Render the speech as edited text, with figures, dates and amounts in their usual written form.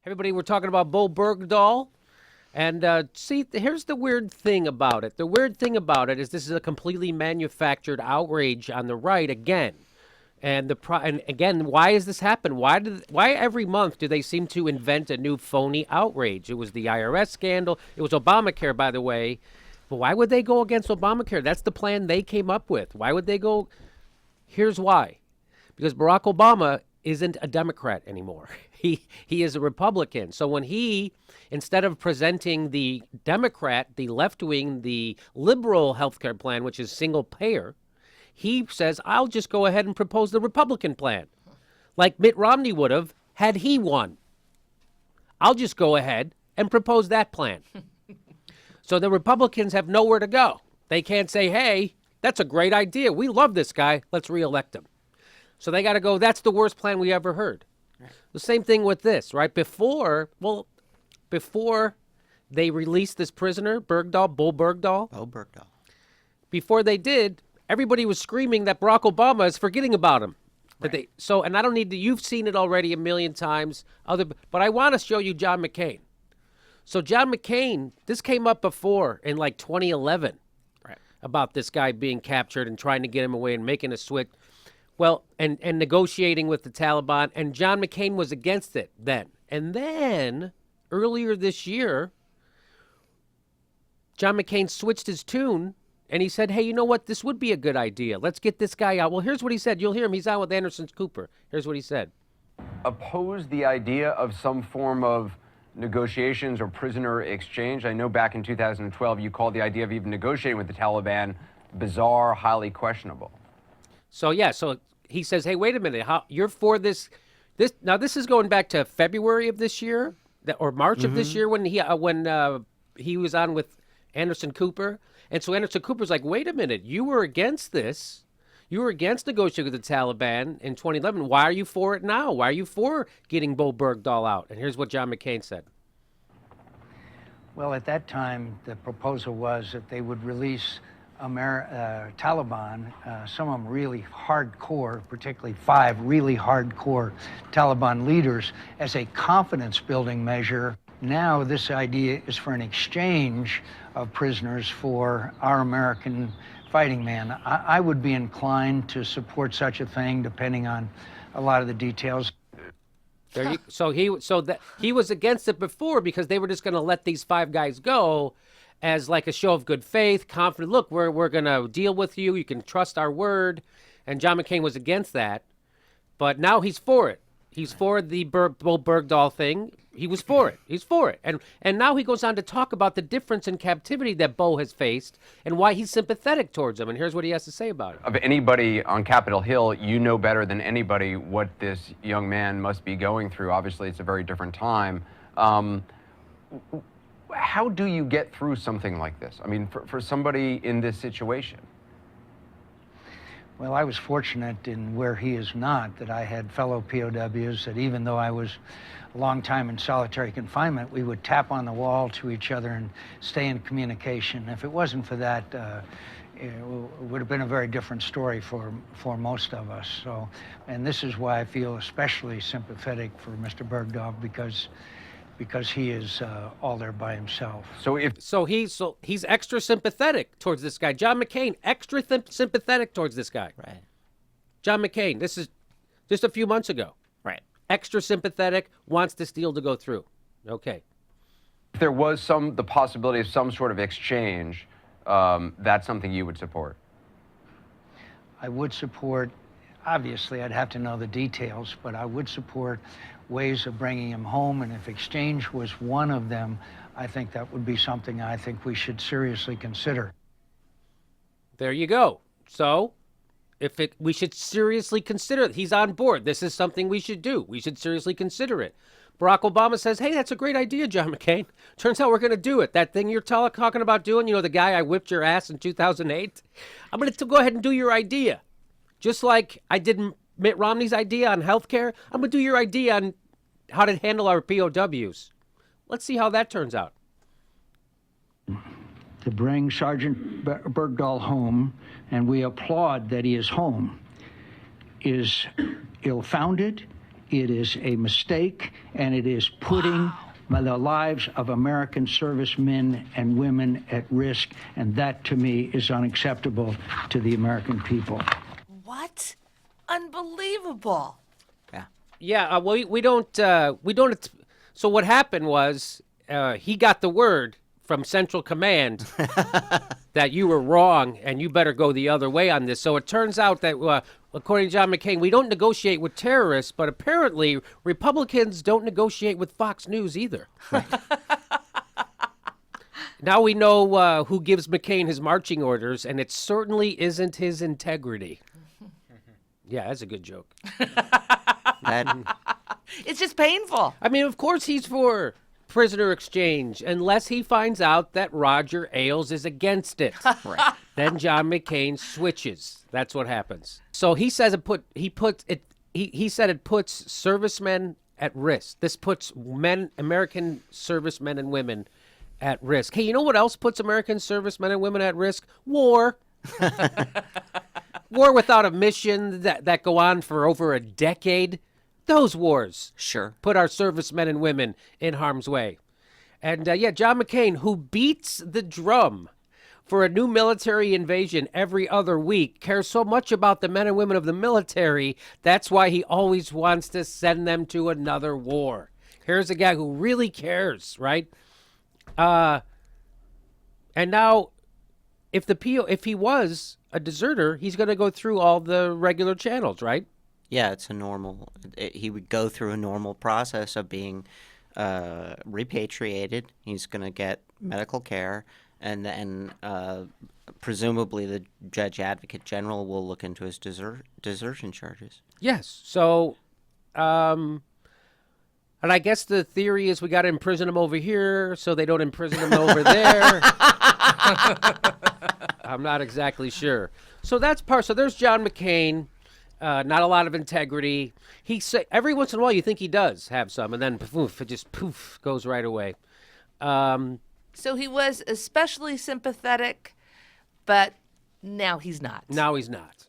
Everybody, we're talking about Bowe Bergdahl. And see, here's the weird thing about it. The weird thing about it is this is a completely manufactured outrage on the right again. And again, why has this happened? Why every month do they seem to invent a new phony outrage? It was the IRS scandal. It was Obamacare, by the way. But why would they go against Obamacare? That's the plan they came up with. Why would they go? Here's why. Because Barack Obama isn't a Democrat anymore. He is a Republican. So when instead of presenting the Democrat, the left wing, the liberal health care plan, which is single payer, he says, I'll just go ahead and propose the Republican plan, like Mitt Romney would have had he won. I'll just go ahead and propose that plan. So the Republicans have nowhere to go. They can't say, hey, that's a great idea. We love this guy. Let's reelect him. So they got to go, that's the worst plan we ever heard. Right. The same thing with this, right? Before they released this prisoner, Bowe Bergdahl, before they did, everybody was screaming that Barack Obama is forgetting about him. Right. And I don't need to, you've seen it already a million times, but I want to show you John McCain. So John McCain, this came up before in like 2011, right, about this guy being captured and trying to get him away and making a switch. Well, and negotiating with the Taliban, and John McCain was against it then. And then, earlier this year, John McCain switched his tune, and he said, hey, you know what? This would be a good idea. Let's get this guy out. Well, here's what he said. You'll hear him. He's out with Anderson Cooper. Here's what he said. Oppose the idea of some form of negotiations or prisoner exchange. I know back in 2012, you called the idea of even negotiating with the Taliban bizarre, highly questionable. So, yeah, so he says, hey, wait a minute, you're for this? Now, this is going back to February of this year, or March of this year when he was on with Anderson Cooper. And so Anderson Cooper's like, wait a minute, you were against this. You were against negotiating with the Taliban in 2011. Why are you for it now? Why are you for getting Bowe Bergdahl out? And here's what John McCain said. Well, at that time, the proposal was that they would release Taliban, some of them really hardcore, particularly 5 really hardcore Taliban leaders, as a confidence-building measure. Now this idea is for an exchange of prisoners for our American fighting man. I would be inclined to support such a thing, depending on a lot of the details. He was against it before because they were just going to let these 5 guys go as like a show of good faith, confident. Look, we're going to deal with you. You can trust our word. And John McCain was against that. But now he's for it. He's for the Bowe Bergdahl thing. He was for it. He's for it. And now he goes on to talk about the difference in captivity that Bowe has faced and why he's sympathetic towards him. And here's what he has to say about it. Of anybody on Capitol Hill, you know better than anybody what this young man must be going through. Obviously, it's a very different time. How do you get through something like this? I mean, for somebody in this situation? Well, I was fortunate in where he is not, that I had fellow POWs that even though I was a long time in solitary confinement, we would tap on the wall to each other and stay in communication. If it wasn't for that, it would have been a very different story for most of us. So, and this is why I feel especially sympathetic for Mr. Bergdahls, because he is all there by himself. So he's extra sympathetic towards this guy. John McCain, extra sympathetic towards this guy. Right. John McCain, this is just a few months ago. Right. Extra sympathetic, wants this deal to go through. Okay. If there was the possibility of some sort of exchange, that's something you would support? I would support, obviously I'd have to know the details, but I would support ways of bringing him home, and if exchange was one of them, I think that would be something I think we should seriously consider. There you go. So, we should seriously consider it. He's on board. This is something we should do. We should seriously consider it. Barack Obama says, hey, that's a great idea, John McCain. Turns out we're going to do it. That thing you're talking about doing, the guy I whipped your ass in 2008, I'm going to go ahead and do your idea. Just like I did Mitt Romney's idea on health care, I'm going to do your idea on how to handle our POWs. Let's see how that turns out. To bring Sergeant Bergdahl home, and we applaud that he is home, is ill-founded, It is a mistake, and it is putting the lives of American servicemen and women at risk, and that, to me, is unacceptable to the American people. What? Unbelievable. Yeah, we don't. So what happened was he got the word from Central Command that you were wrong and you better go the other way on this. So it turns out that, according to John McCain, we don't negotiate with terrorists, but apparently Republicans don't negotiate with Fox News either. Now we know who gives McCain his marching orders, and it certainly isn't his integrity. Yeah, that's a good joke. It's just painful. I mean, of course he's for prisoner exchange, unless he finds out that Roger Ailes is against it. Right. Then John McCain switches. That's what happens. So he says he said it puts servicemen at risk. This puts American servicemen and women at risk. Hey, you know what else puts American servicemen and women at risk? War. War without a mission that go on for over a decade. Those wars Sure. put our servicemen and women in harm's way. And John McCain, who beats the drum for a new military invasion every other week, cares so much about the men and women of the military. That's why he always wants to send them to another war. Here's a guy who really cares, right? And now, if he was a deserter, he's going to go through all the regular channels, right? Yeah, it's a normal. He would go through a normal process of being repatriated. He's going to get medical care, and then presumably the Judge Advocate General will look into his desertion charges. Yes. So, and I guess the theory is we got to imprison him over here so they don't imprison him over there. I'm not exactly sure. So that's part. So there's John McCain. Not a lot of integrity. Every once in a while you think he does have some, and then poof, it just goes right away. So he was especially sympathetic, but now he's not. Now he's not.